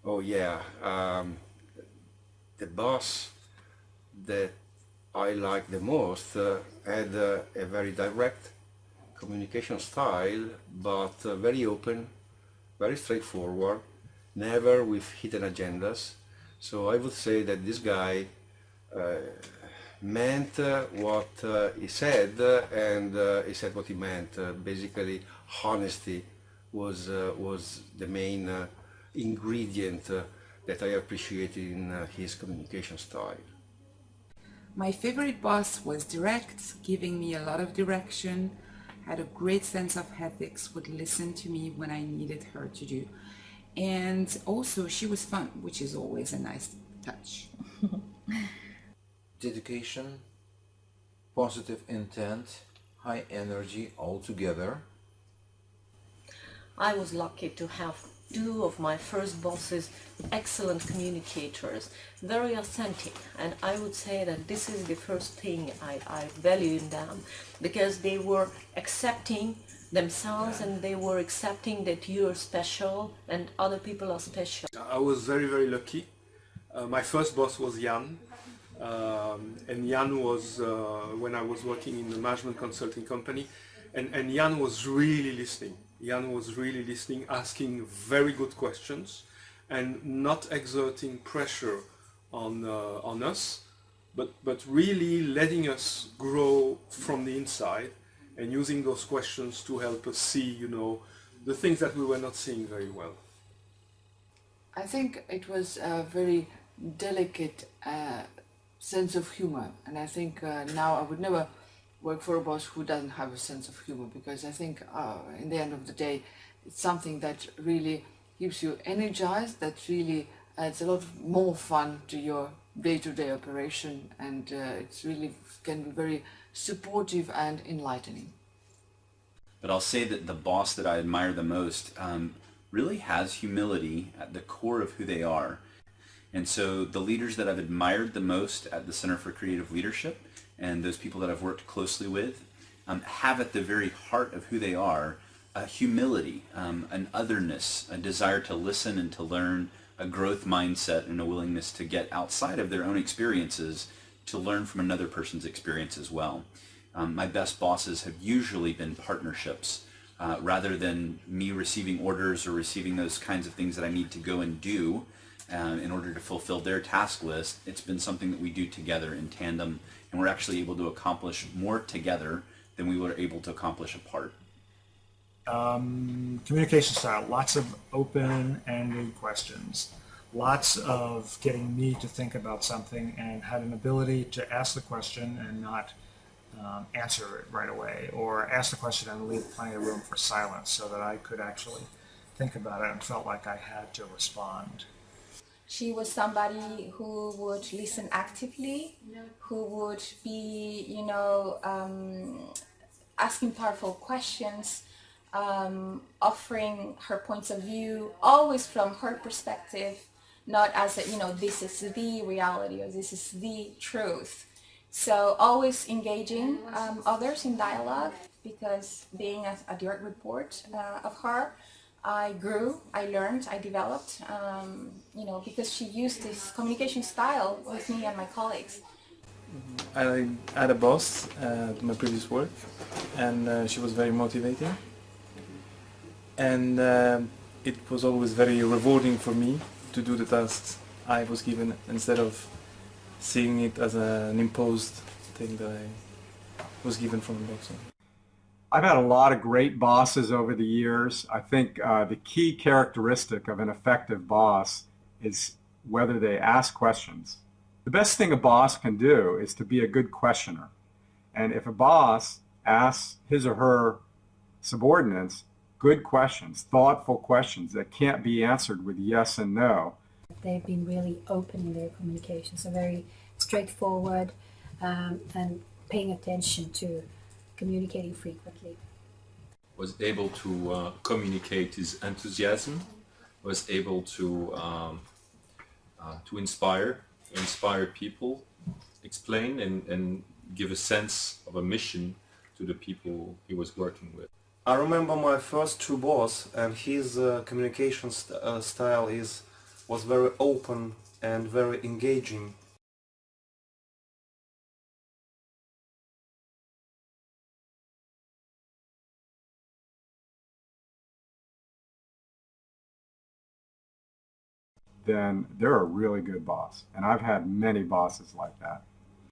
Oh yeah, the boss that I like the most had a very direct communication style, but very open, very straightforward, never with hidden agendas. So I would say that this guy uh, meant what he said, and he said what he meant. Basically, honesty was the main ingredient that I appreciated in his communication style. My favorite boss was direct, giving me a lot of direction, had a great sense of ethics, would listen to me when I needed her to do. And also she was fun, which is always a nice touch. Dedication, positive intent, high energy all together. I was lucky to have two of my first bosses, excellent communicators, very authentic, and I would say that this is the first thing I value in them, because they were accepting themselves and they were accepting that you're special and other people are special. I was very, very lucky. My first boss was Jan, and Jan was when I was working in the management consulting company, and Jan was really listening. Jan was really listening, asking very good questions, and not exerting pressure on us, but really letting us grow from the inside, and using those questions to help us see, the things that we were not seeing very well. I think it was a very delicate sense of humor, and I think now I would never work for a boss who doesn't have a sense of humor, because I think in the end of the day it's something that really keeps you energized, that really adds a lot more fun to your day-to-day operation, and it's really can be very supportive and enlightening. But I'll say that the boss that I admire the most really has humility at the core of who they are. And so the leaders that I've admired the most at the Center for Creative Leadership, and those people that I've worked closely with, have at the very heart of who they are a humility, an otherness, a desire to listen and to learn, a growth mindset, and a willingness to get outside of their own experiences to learn from another person's experience as well. My best bosses have usually been partnerships, rather than me receiving orders or receiving those kinds of things that I need to go and do in order to fulfill their task list. It's been something that we do together in tandem, and we're actually able to accomplish more together than we were able to accomplish apart. Communication style, lots of open-ended questions, lots of getting me to think about something, and had an ability to ask the question and not answer it right away, or ask the question and leave plenty of room for silence so that I could actually think about it and felt like I had to respond. She was somebody who would listen actively, who would be, asking powerful questions, offering her points of view, always from her perspective, not as this is the reality or this is the truth. So always engaging others in dialogue, because being a direct report of her, I grew, I learned, I developed, because she used this communication style with me and my colleagues. I had a boss at my previous work, and she was very motivating. And it was always very rewarding for me to do the tasks I was given, instead of seeing it as an imposed thing that I was given from the boss. I've had a lot of great bosses over the years. I think the key characteristic of an effective boss is whether they ask questions. The best thing a boss can do is to be a good questioner. And if a boss asks his or her subordinates good questions, thoughtful questions that can't be answered with yes and no. They've been really open in their communication, so very straightforward, and paying attention to communicating frequently. Was able to communicate his enthusiasm, was able to inspire people, explain and give a sense of a mission to the people he was working with. I remember my first two boss, and his communication style is was very open and very engaging. Then they're a really good boss. And I've had many bosses like that.